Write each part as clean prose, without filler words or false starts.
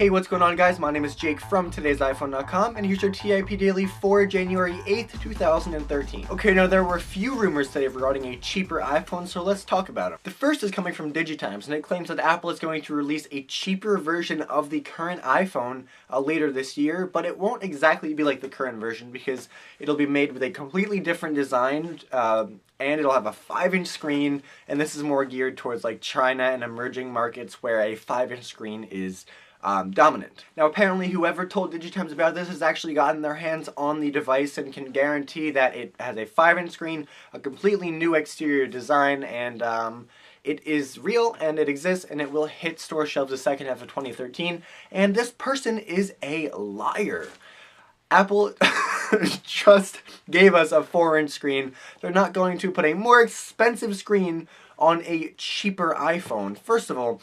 Hey, what's going on, guys? My name is Jake from today'siphone.com, and here's your TIP Daily for January 8th, 2013. Okay, now there were a few rumors today regarding a cheaper iPhone, so let's talk about them. The first is coming from Digitimes, and it claims that Apple is going to release a cheaper version of the current iPhone later this year, but it won't exactly be like the current version because it'll be made with a completely different design, and it'll have a 5-inch screen, and this is more geared towards like China and emerging markets where a 5-inch screen is dominant. Now, apparently whoever told Digitimes about this has actually gotten their hands on the device and can guarantee that it has a 5-inch screen, a completely new exterior design, and it is real and it exists and it will hit store shelves the second half of 2013, and this person is a liar. Apple just gave us a 4-inch screen. They're not going to put a more expensive screen on a cheaper iPhone. First of all,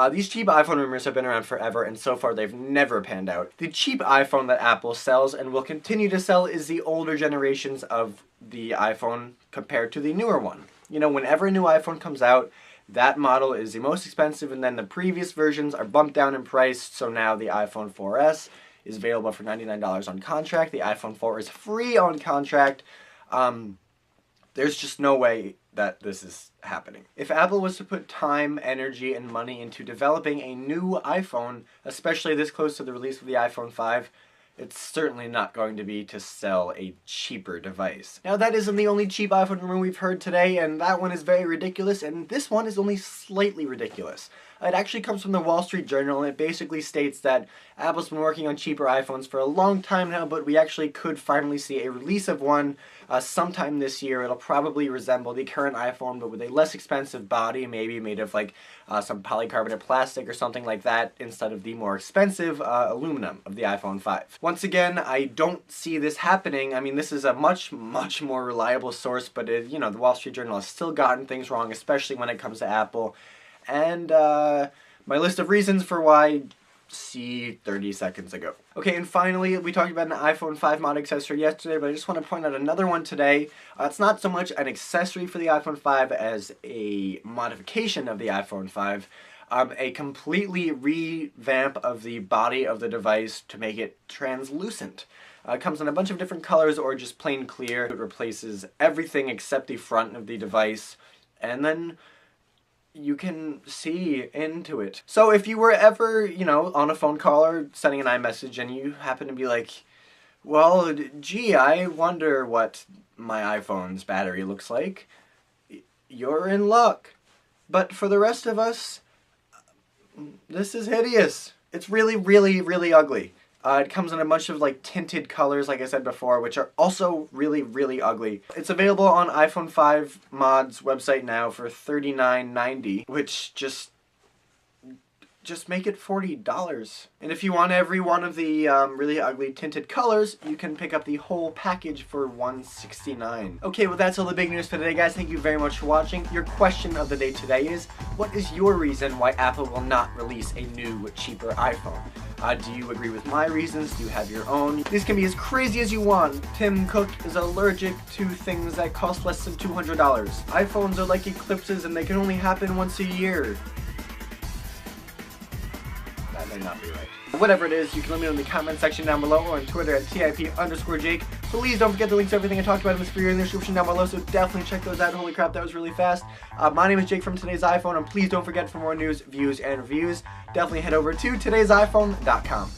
these cheap iPhone rumors have been around forever, and so far they've never panned out. The cheap iPhone that Apple sells and will continue to sell is the older generations of the iPhone compared to the newer one. You know, whenever a new iPhone comes out, that model is the most expensive, and then the previous versions are bumped down in price, so now the iPhone 4S is available for $99 on contract. The iPhone 4 is free on contract. There's just no way that this is happening. If Apple was to put time, energy, and money into developing a new iPhone, especially this close to the release of the iPhone 5, it's certainly not going to be to sell a cheaper device. Now, that isn't the only cheap iPhone rumor we've heard today, and that one is very ridiculous, and this one is only slightly ridiculous. It actually comes from the Wall Street Journal, and it basically states that Apple's been working on cheaper iPhones for a long time now, but we actually could finally see a release of one sometime this year. It'll probably resemble the current iPhone, but with a less expensive body, maybe made of like some polycarbonate plastic or something like that, instead of the more expensive aluminum of the iPhone 5. Once again, I don't see this happening. I mean, this is a much more reliable source, but you know, the Wall Street Journal has still gotten things wrong, especially when it comes to Apple. And my list of reasons for why, see 30 seconds ago. Okay, and finally, we talked about an iPhone 5 mod accessory yesterday, but I just want to point out another one today. It's not so much an accessory for the iPhone 5 as a modification of the iPhone 5. A completely revamp of the body of the device to make it translucent. It comes in a bunch of different colors or just plain clear. It replaces everything except the front of the device, and then you can see into it. So if you were ever, you know, on a phone call or sending an iMessage and you happen to be like, well, gee, I wonder what my iPhone's battery looks like, you're in luck. But for the rest of us, this is hideous. It's really ugly. It comes in a bunch of like tinted colors, like I said before, which are also really ugly. It's available on iPhone 5 Mod's website now for $39.90, which just make it $40. And if you want every one of the really ugly tinted colors, you can pick up the whole package for $169. Okay, well, that's all the big news for today, guys. Thank you very much for watching. Your question of the day today is, what is your reason why Apple will not release a new, cheaper iPhone? Do you agree with my reasons? Do you have your own? These can be as crazy as you want. Tim Cook is allergic to things that cost less than $200. iPhones are like eclipses and they can only happen once a year. That may not be right. Whatever it is, you can let me know in the comment section down below or on Twitter at TIP_Jake. Please don't forget the links to everything I talked about in this video in the description down below, so definitely check those out. Holy crap, that was really fast. My name is Jake from Today's iPhone, and please don't forget, for more news, views, and reviews, definitely head over to today'siphone.com.